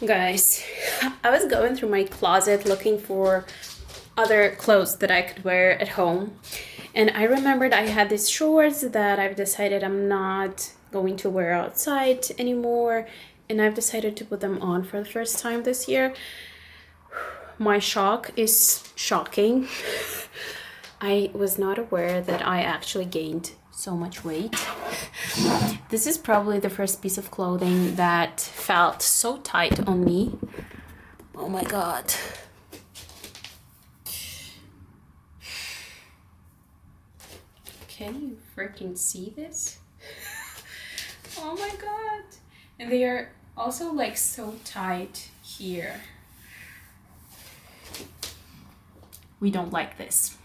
Guys, I was going through my closet looking for other clothes that I could wear at home, and I remembered I had these shorts that I've decided I'm not going to wear outside anymore, and I've decided to put them on for the first time this year. My shock is shocking. I was not aware that I actually gained so much weight. This is probably the first piece of clothing that felt so tight on me. Oh my god. Can you freaking see this? Oh my god. And they are also like so tight here. We don't like this.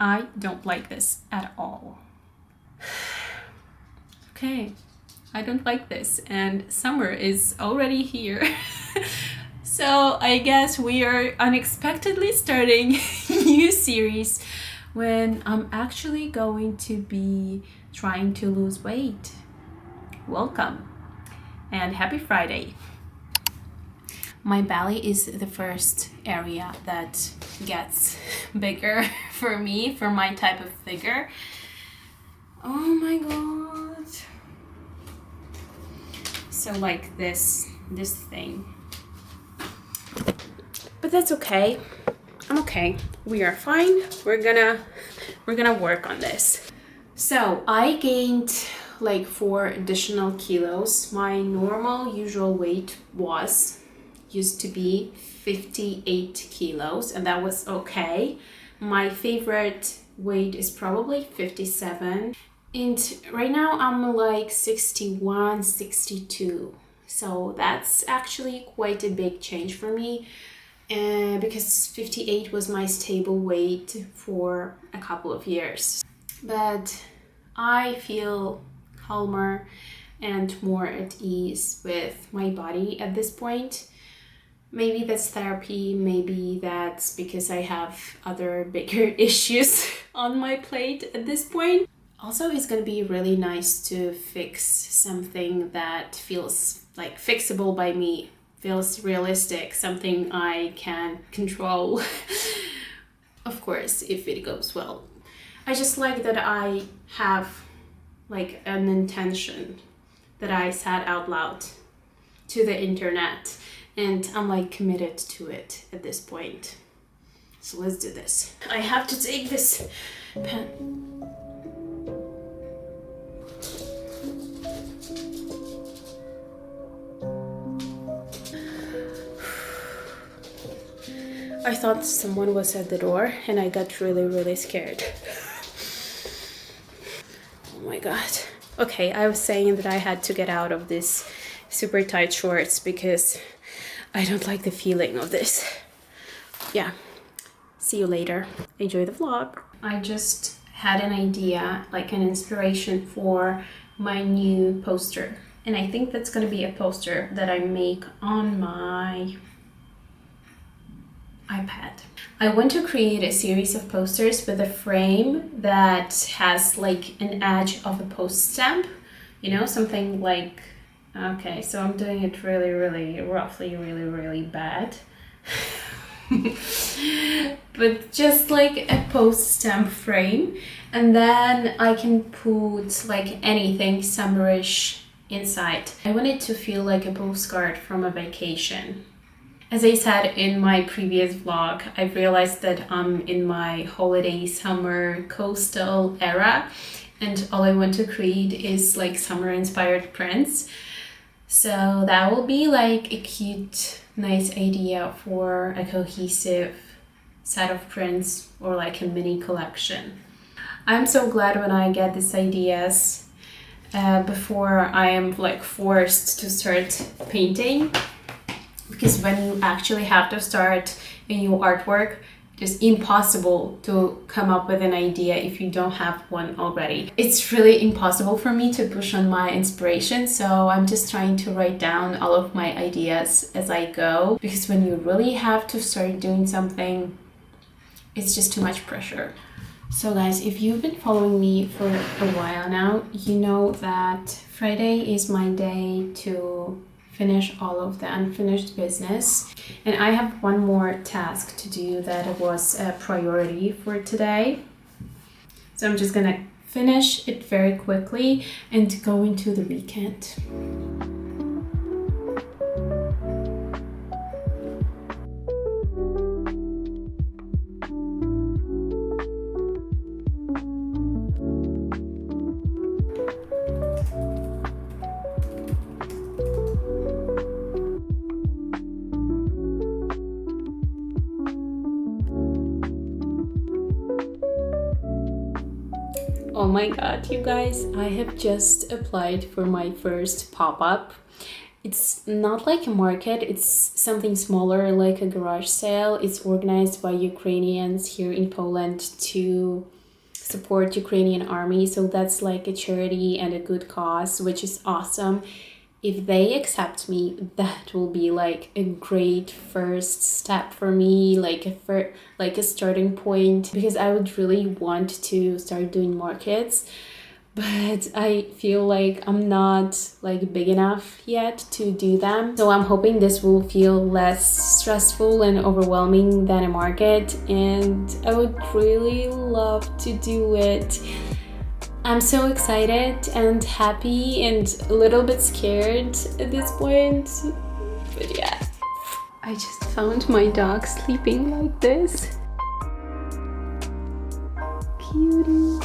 I don't like this at all. Okay, I don't like this, and summer is already here. So I guess we are unexpectedly starting a new series when I'm actually going to be trying to lose weight. Welcome and happy Friday. My belly is the first area that gets bigger for me, for my type of figure. Oh my god. So like this thing. But that's okay. I'm okay. We are fine. We're gonna work on this. So I gained like 4 additional kilos. My normal usual weight used to be 58 kilos, and that was okay. My favorite weight is probably 57, and right now I'm like 61, 62. So that's actually quite a big change for me, because 58 was my stable weight for a couple of years. But I feel calmer and more at ease with my body at this point. Maybe that's therapy, maybe that's because I have other bigger issues on my plate at this point. Also, it's gonna be really nice to fix something that feels like fixable by me, feels realistic, something I can control. Of course, if it goes well. I just like that I have like an intention that I said out loud to the internet. And I'm like committed to it at this point. So let's do this. I have to take this pen. I thought someone was at the door and I got really scared. Oh my god. Okay, I was saying that I had to get out of this super tight shorts because I don't like the feeling of this. Yeah, see you later. Enjoy the vlog. I just had an idea, like an inspiration for my new poster. And I think that's gonna be a poster that I make on my iPad. I want to create a series of posters with a frame that has like an edge of a post stamp, you know, something like, okay, so I'm doing it really roughly, really bad. But just like a post stamp frame, and then I can put like anything summerish inside. I want it to feel like a postcard from a vacation. As I said in my previous vlog, I've realized that I'm in my holiday summer coastal era, and all I want to create is like summer inspired prints. So that will be like a cute, nice idea for a cohesive set of prints or like a mini collection. I'm so glad when I get these ideas before I am like forced to start painting, because when you actually have to start a new artwork, it's impossible to come up with an idea if you don't have one already. It's really impossible for me to push on my inspiration, so I'm just trying to write down all of my ideas as I go, because when you really have to start doing something, it's just too much pressure. So guys, if you've been following me for a while now, you know that Friday is my day to finish all of the unfinished business, and I have one more task to do that was a priority for today. So I'm just gonna finish it very quickly and go into the weekend. Oh my god, you guys, I have just applied for my first pop-up. It's not like a market, it's something smaller, like a garage sale. It's organized by Ukrainians here in Poland to support Ukrainian army. So that's like a charity and a good cause, which is awesome. If they accept me, that will be like a great first step for me, like a starting point, because I would really want to start doing markets, but I feel like I'm not like big enough yet to do them. So I'm hoping this will feel less stressful and overwhelming than a market, and I would really love to do it. I'm so excited and happy and a little bit scared at this point, but yeah. I just found my dog sleeping like this. Cutie.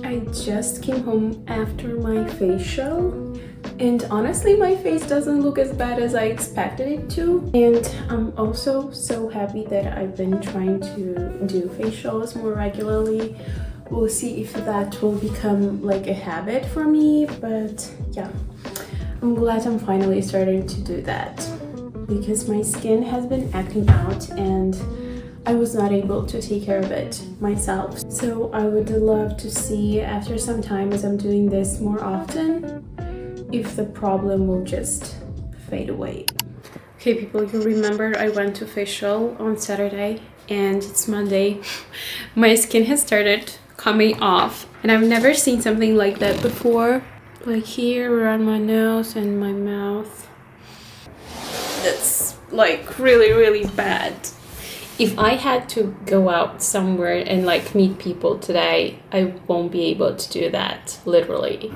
I just came home after my facial And honestly, my face doesn't look as bad as I expected it to. And I'm also so happy that I've been trying to do facials more regularly. We'll see if that will become like a habit for me, but yeah, I'm glad I'm finally starting to do that because my skin has been acting out and I was not able to take care of it myself. So I would love to see after some time, as I'm doing this more often, if the problem will just fade away. Okay people, you remember I went to facial on Saturday and it's Monday. My skin has started coming off and I've never seen something like that before. Like here around my nose and my mouth. That's like really bad. If I had to go out somewhere and like meet people today, I won't be able to do that, literally.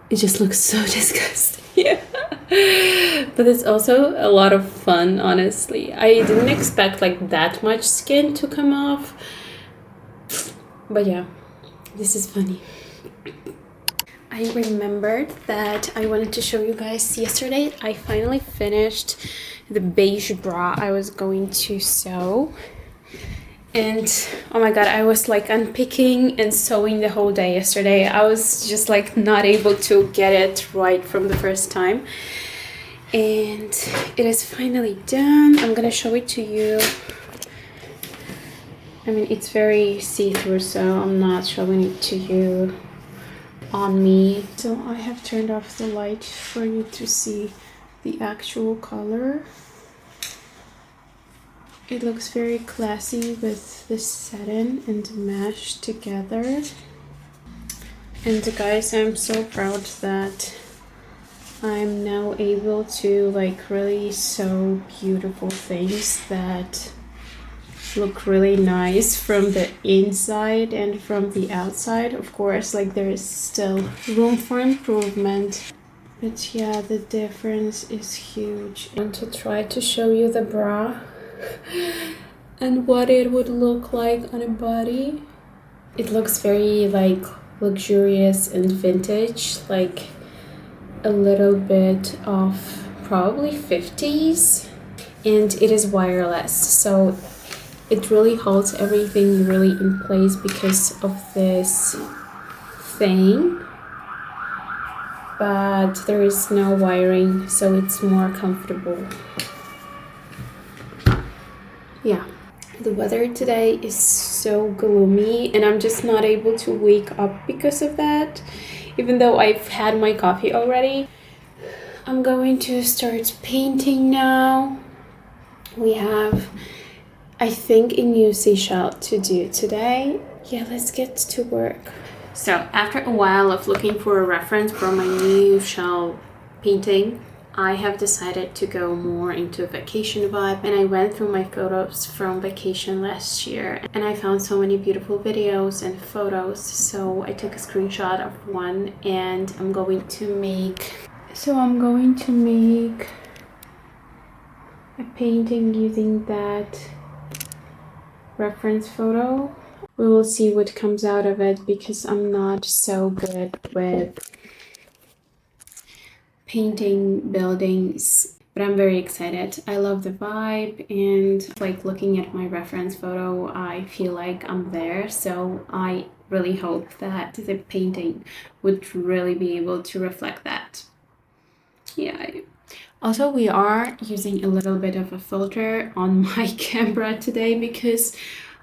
It just looks so disgusting. Yeah. But it's also a lot of fun, honestly. I didn't expect like that much skin to come off. But yeah, this is funny. I remembered that I wanted to show you guys yesterday. I finally finished the beige bra I was going to sew. And oh my god, I was like unpicking and sewing the whole day yesterday. I was just like not able to get it right from the first time. And it is finally done. I'm gonna show it to you. I mean, it's very see-through, so I'm not showing it to you on me. So I have turned off the light for you to see the actual color. It looks very classy with the satin and mesh together. And guys, I'm so proud that I'm now able to like really sew beautiful things that look really nice from the inside and from the outside. Of course, like there is still room for improvement. But yeah, the difference is huge. I want to try to show you the bra and what it would look like on a body. It looks very like luxurious and vintage, like a little bit of probably 50s, and it is wireless, so it really holds everything really in place because of this thing, but there is no wiring, so it's more comfortable. Yeah, the weather today is so gloomy and I'm just not able to wake up because of that, even though I've had my coffee already. I'm going to start painting now. We have, I think, a new seashell to do today. Yeah, let's get to work. So after a while of looking for a reference for my new shell painting, I have decided to go more into a vacation vibe, and I went through my photos from vacation last year and I found so many beautiful videos and photos, so I took a screenshot of one and I'm going to make a painting using that reference photo. We will see what comes out of it because I'm not so good with painting buildings, but I'm very excited. I love the vibe, and like looking at my reference photo, I feel like I'm there, so I really hope that the painting would really be able to reflect that. Yeah. Also, we are using a little bit of a filter on my camera today because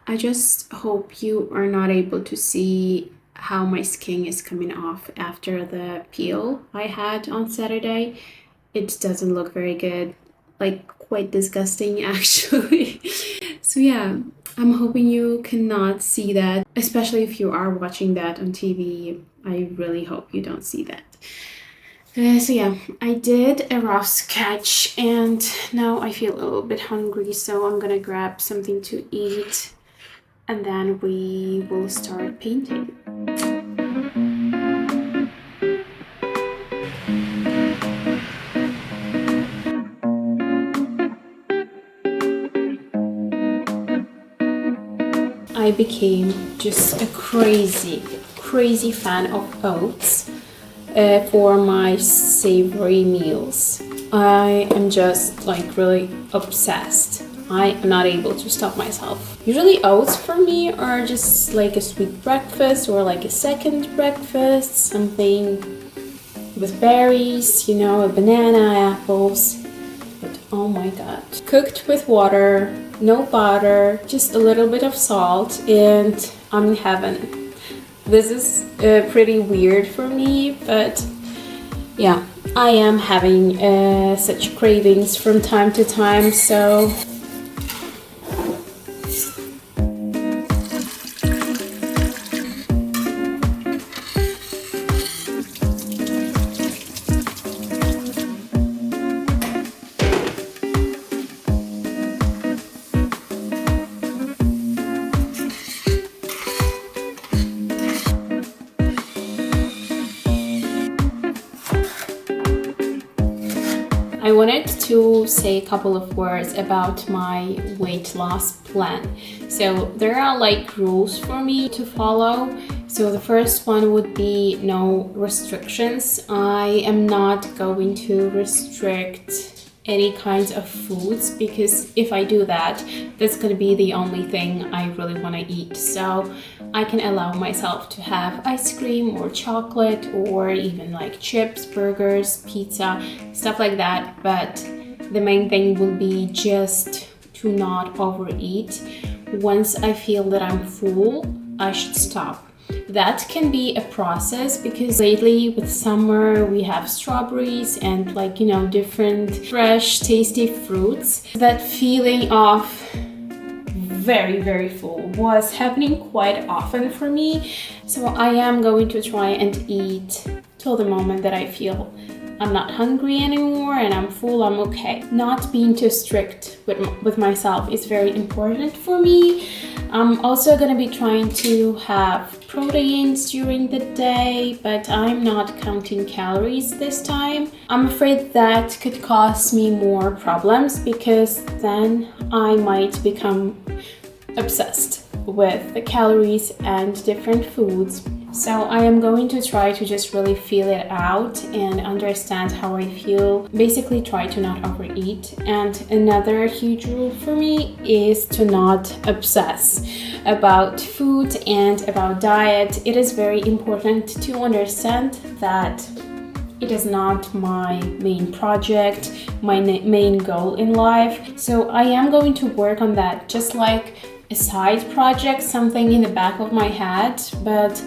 I just hope you are not able to see how my skin is coming off after the peel I had on Saturday. It doesn't look very good, like quite disgusting actually. So yeah, I'm hoping you cannot see that, especially if you are watching that on TV. I really hope you don't see that. So yeah, I did a rough sketch and now I feel a little bit hungry, so I'm gonna grab something to eat and then we will start painting. I became just a crazy fan of oats. for my savory meals. I am just like really obsessed. I am not able to stop myself. Usually oats for me are just like a sweet breakfast or like a second breakfast, something with berries, you know, a banana, apples. But oh my god. Cooked with water, no butter, just a little bit of salt, and I'm in heaven. This is pretty weird for me, but yeah, I am having such cravings from time to time, so I wanted to say a couple of words about my weight loss plan. So there are like rules for me to follow. So the first one would be no restrictions. I am not going to restrict any kinds of foods, because if I do that, that's going to be the only thing I really want to eat. So I can allow myself to have ice cream or chocolate or even like chips, burgers, pizza, stuff like that. But the main thing will be just to not overeat. Once I feel that I'm full, I should stop. That can be a process, because lately with summer we have strawberries and like, you know, different fresh tasty fruits. That feeling of very full was happening quite often for me. So I am going to try and eat till the moment that I feel I'm not hungry anymore and I'm full, I'm okay. Not being too strict with myself is very important for me. I'm also going to be trying to have proteins during the day, but I'm not counting calories this time. I'm afraid that could cause me more problems, because then I might become obsessed with the calories and different foods. So I am going to try to just really feel it out and understand how I feel. Basically try to not overeat. And another huge rule for me is to not obsess about food and about diet. It is very important to understand that it is not my main project, my main goal in life. So I am going to work on that, just like a side project, something in the back of my head, but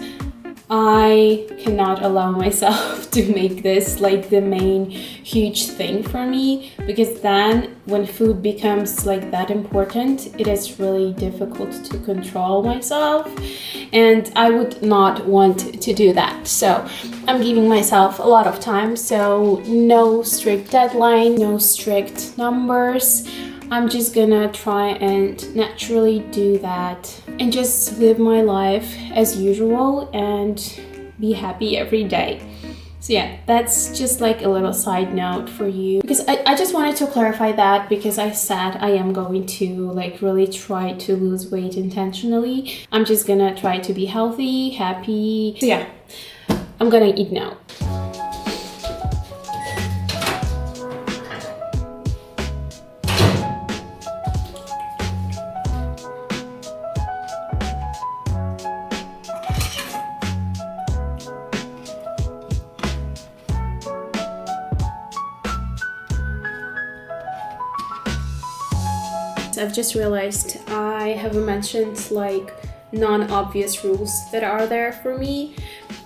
I cannot allow myself to make this like the main huge thing for me, because then when food becomes like that important, it is really difficult to control myself, and I would not want to do that. So I'm giving myself a lot of time, so no strict deadline, no strict numbers. I'm just gonna try and naturally do that and just live my life as usual and be happy every day. So yeah, that's just like a little side note for you, because I just wanted to clarify that, because I said I am going to like really try to lose weight intentionally. I'm just gonna try to be healthy, happy. So yeah, I'm gonna eat now. I've just realized I haven't mentioned like non-obvious rules that are there for me,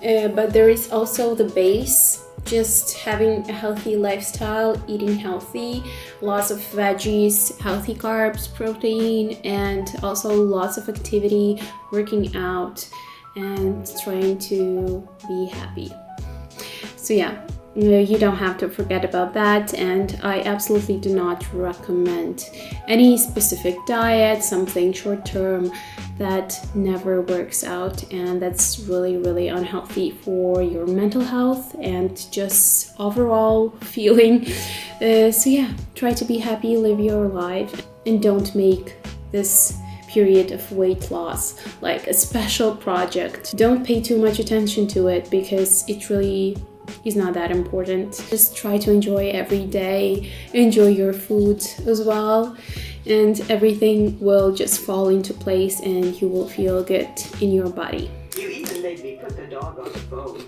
but there is also the base, just having a healthy lifestyle, eating healthy, lots of veggies, healthy carbs, protein, and also lots of activity, working out and trying to be happy. So yeah, you don't have to forget about that, and I absolutely do not recommend any specific diet, something short-term that never works out, and that's really unhealthy for your mental health and just overall feeling. So yeah, try to be happy, live your life, and don't make this period of weight loss like a special project. Don't pay too much attention to it, because it really is not that important. Just try to enjoy every day, enjoy your food as well, and everything will just fall into place and you will feel good in your body. You even made me put the dog on the phone.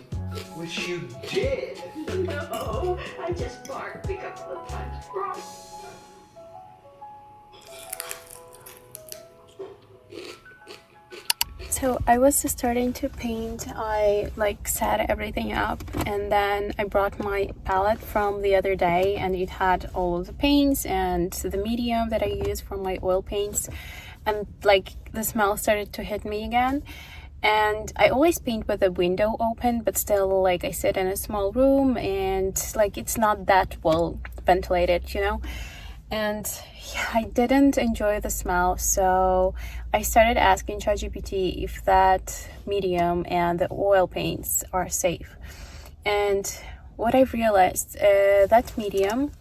Which you did. No, I just barked a couple of times. So I was starting to paint. I like set everything up, and then I brought my palette from the other day, and it had all the paints and the medium that I use for my oil paints, and like the smell started to hit me again. And I always paint with the window open, but still, like, I sit in a small room and like it's not that well ventilated, you know. And yeah, I didn't enjoy the smell, so I started asking ChatGPT if that medium and the oil paints are safe. And what I've realized, that medium,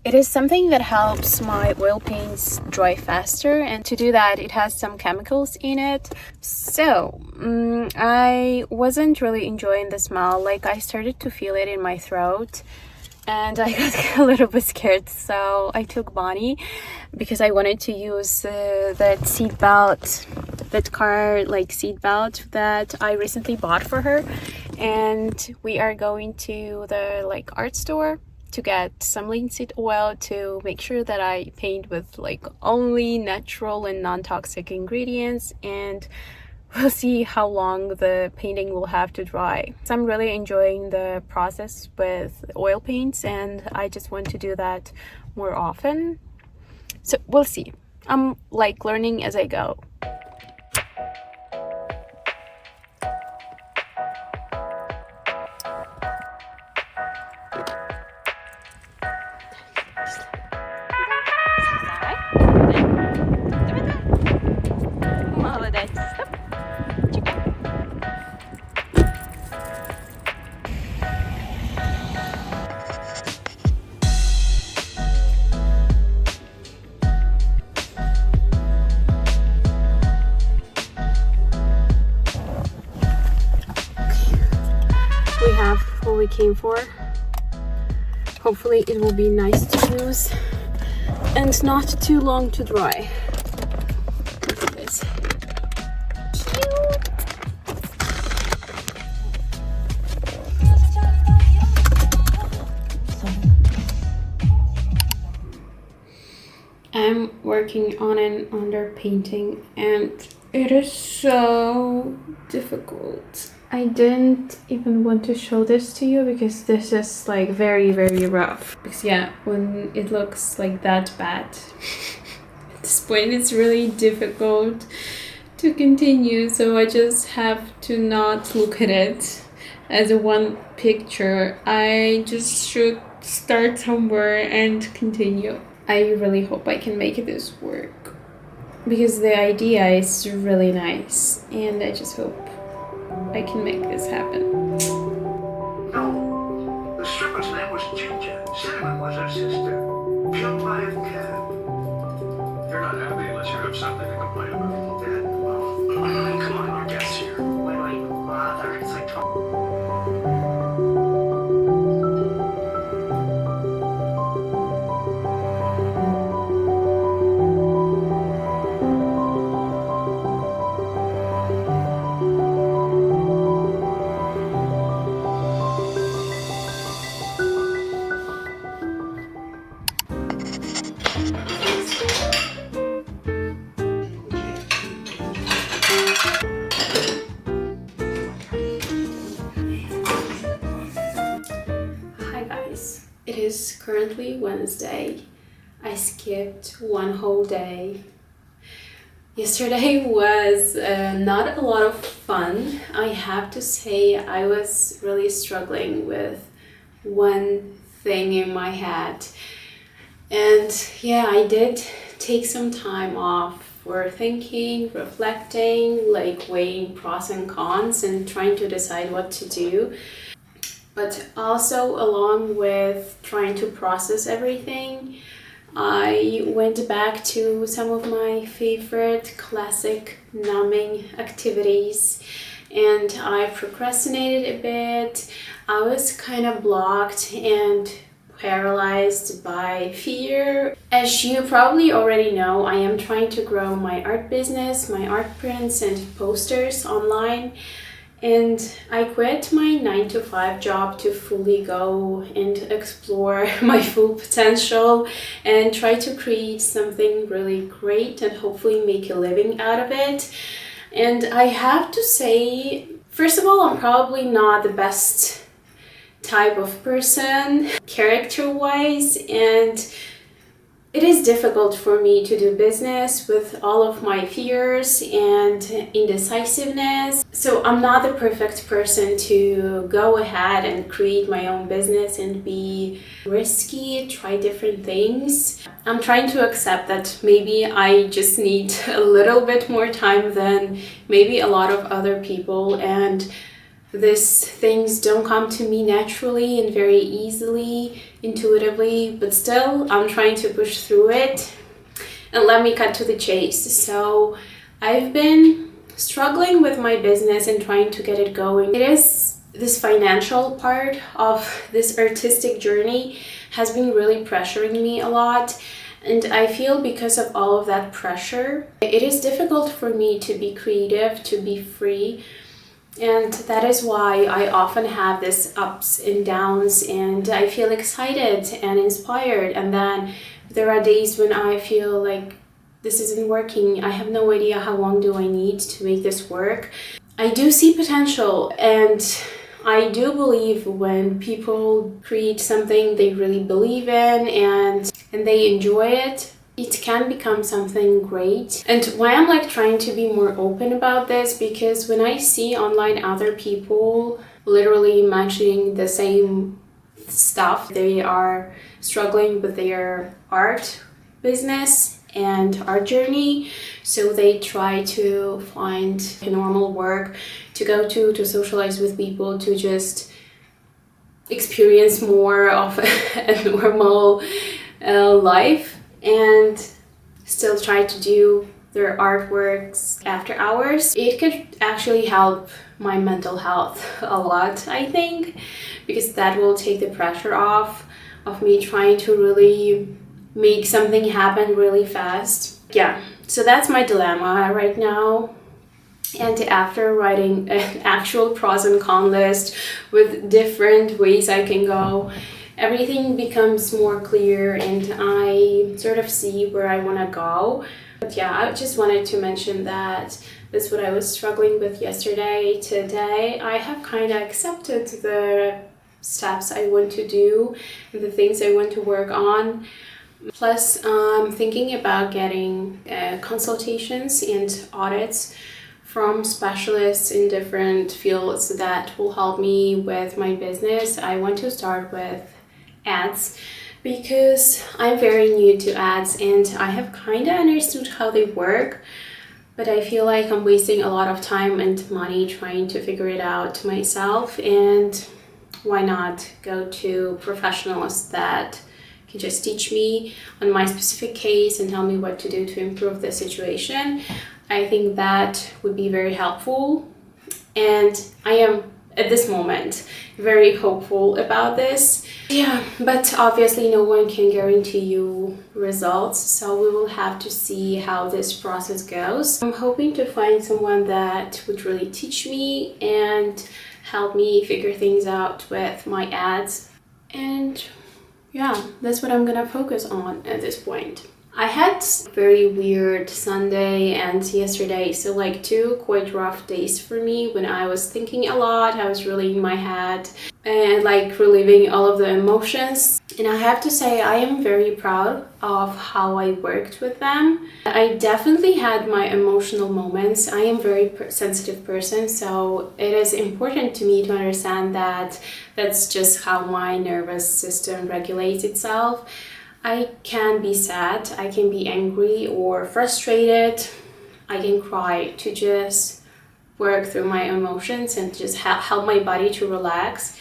it is something that helps my oil paints dry faster, and to do that it has some chemicals in it. So I wasn't really enjoying the smell. Like, I started to feel it in my throat and I got a little bit scared, so I took Bonnie because I wanted to use that seat belt, that car like seat belt that I recently bought for her, and we are going to the like art store to get some linseed oil to make sure that I paint with like only natural and non-toxic ingredients, and we'll see how long the painting will have to dry. So I'm really enjoying the process with oil paints, and I just want to do that more often. So we'll see. I'm like learning as I go. We have what we came for. Hopefully it will be nice to use and not too long to dry. Look at this. Cute. I'm working on an underpainting and it is so difficult. I didn't even want to show this to you because this is like very, very rough. Because yeah, when it looks like that bad, at this point it's really difficult to continue. So I just have to not look at it as a one picture. I just should start somewhere and continue. I really hope I can make this work because the idea is really nice, and I just hope I can make this happen. No, the stripper's name was Ginger. Cinnamon was her sister. Killed by a cab. You're not happy unless you have something to complain about. Dad, well, come on, your guest's here. Why do I even bother? It's like It is currently Wednesday. I skipped one whole day. Yesterday was not a lot of fun. I have to say I was really struggling with one thing in my head. And yeah, I did take some time off for thinking, reflecting, like weighing pros and cons and trying to decide what to do. But also, along with trying to process everything, I went back to some of my favorite classic numbing activities, and I procrastinated a bit. I was kind of blocked and paralyzed by fear. As you probably already know, I am trying to grow my art business, my art prints and posters online. And I quit my 9 to 5 job to fully go and explore my full potential and try to create something really great and hopefully make a living out of it. And I have to say, first of all, I'm probably not the best type of person character-wise, and it is difficult for me to do business with all of my fears and indecisiveness. So I'm not the perfect person to go ahead and create my own business and be risky, try different things. I'm trying to accept that maybe I just need a little bit more time than maybe a lot of other people, and these things don't come to me naturally and very easily, intuitively, but still I'm trying to push through it. And let me cut to the chase. So I've been struggling with my business and trying to get it going. It is this financial part of this artistic journey has been really pressuring me a lot. And I feel because of all of that pressure, it is difficult for me to be creative, to be free. And that is why I often have this ups and downs, and I feel excited and inspired. And then there are days when I feel like this isn't working. I have no idea how long do I need to make this work. I do see potential, and I do believe when people create something they really believe in and they enjoy it, it can become something great. And why I'm like trying to be more open about this, because when I see online other people literally mentioning the same stuff, they are struggling with their art business and art journey, so they try to find a normal work to go to socialize with people, to just experience more of a normal life, and still try to do their artworks after hours. It could actually help my mental health a lot, I think, because that will take the pressure off of me trying to really make something happen really fast. Yeah, so that's my dilemma right now. And after writing an actual pros and con list with different ways I can go, everything becomes more clear and I sort of see where I want to go. But yeah, I just wanted to mention that that's what I was struggling with yesterday. Today, I have kind of accepted the steps I want to do and the things I want to work on. Plus, I'm thinking about getting consultations and audits from specialists in different fields that will help me with my business. I want to start with ads because I'm very new to ads and I have kind of understood how they work, but I feel like I'm wasting a lot of time and money trying to figure it out myself. And why not go to professionals that can just teach me on my specific case and tell me what to do to improve the situation? I think that would be very helpful, and I am at this moment very hopeful about this. Yeah, but obviously no one can guarantee you results, so we will have to see how this process goes. I'm hoping to find someone that would really teach me and help me figure things out with my ads. And yeah, that's what I'm gonna focus on at this point. I had very weird Sunday and yesterday, so like 2 quite rough days for me when I was thinking a lot. I was really in my head and like reliving all of the emotions. And I have to say I am very proud of how I worked with them. I definitely had my emotional moments. I am a very sensitive person, so it is important to me to understand that that's just how my nervous system regulates itself. I can be sad, I can be angry or frustrated, I can cry to just work through my emotions and just help my body to relax.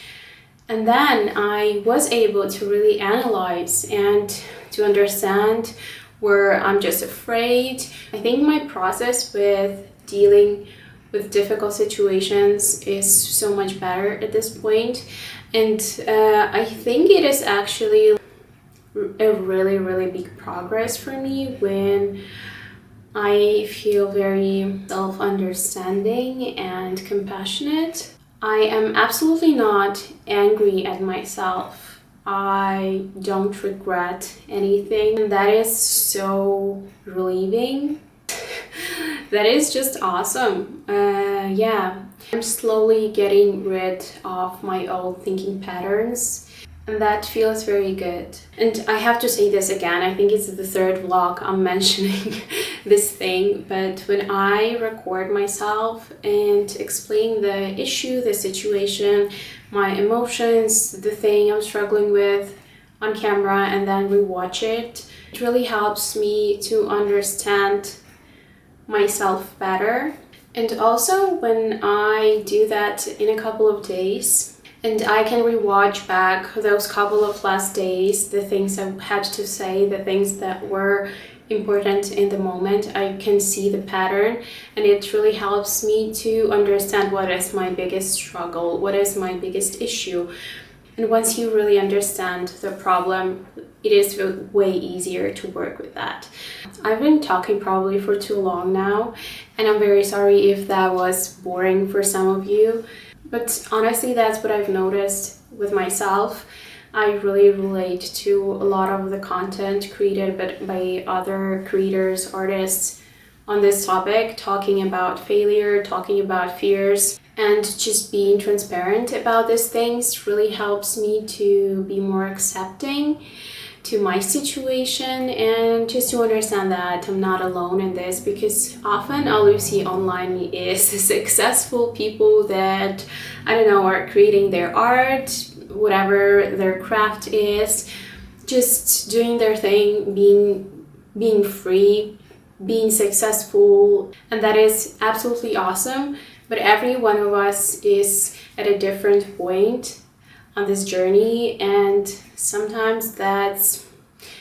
And then I was able to really analyze and to understand where I'm just afraid. I think my process with dealing with difficult situations is so much better at this point. And I think it is actually a really, really big progress for me when I feel very self-understanding and compassionate. I am absolutely not angry at myself. I don't regret anything. That is so relieving. That is just awesome. Yeah, I'm slowly getting rid of my old thinking patterns, and that feels very good. And I have to say this again, I think it's the third vlog I'm mentioning this thing, but when I record myself and explain the issue, the situation, my emotions, the thing I'm struggling with on camera, and then rewatch it, it really helps me to understand myself better. And also when I do that in a couple of days and I can rewatch back those couple of last days, the things I had to say, the things that were important in the moment, I can see the pattern, and it really helps me to understand what is my biggest struggle, what is my biggest issue. And once you really understand the problem, it is way easier to work with that. I've been talking probably for too long now, and I'm very sorry if that was boring for some of you. But honestly, that's what I've noticed with myself. I really relate to a lot of the content created by other creators, artists on this topic, talking about failure, talking about fears. And just being transparent about these things really helps me to be more accepting to my situation and just to understand that I'm not alone in this, because often all you see online is successful people that, I don't know, are creating their art, whatever their craft is, just doing their thing, being free, being successful, and that is absolutely awesome. But every one of us is at a different point on this journey, and sometimes that's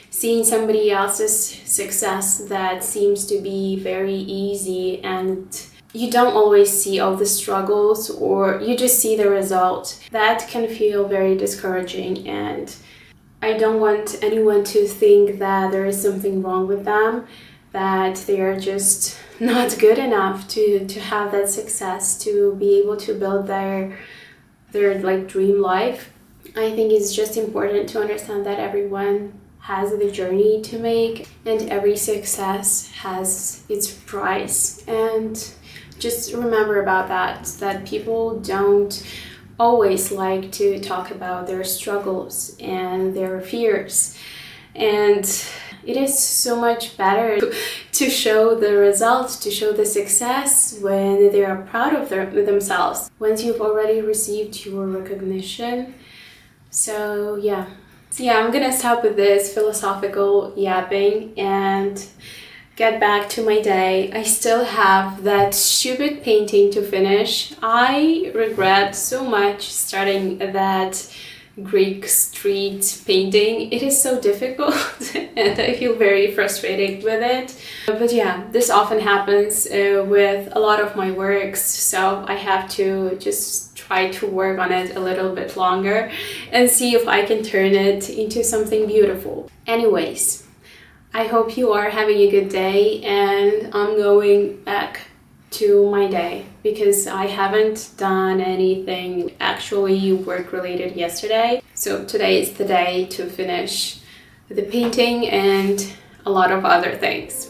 seeing somebody else's success that seems to be very easy, and you don't always see all the struggles, or you just see the result. That can feel very discouraging, and I don't want anyone to think that there is something wrong with them, that they are just not good enough to have that success, to be able to build their like dream life. I think it's just important to understand that everyone has the journey to make, and every success has its price. And just remember about that people don't always like to talk about their struggles and their fears, and it is so much better to show the results, to show the success when they are proud of themselves, once you've already received your recognition. So yeah, I'm gonna stop with this philosophical yapping and get back to my day. I still have that stupid painting to finish. I regret so much starting that Greek street painting. It is so difficult and I feel very frustrated with it. But yeah, this often happens with a lot of my works, so I have to just try to work on it a little bit longer and see if I can turn it into something beautiful. Anyways, I hope you are having a good day, and I'm going back to my day because I haven't done anything actually work related yesterday. So today is the day to finish the painting and a lot of other things.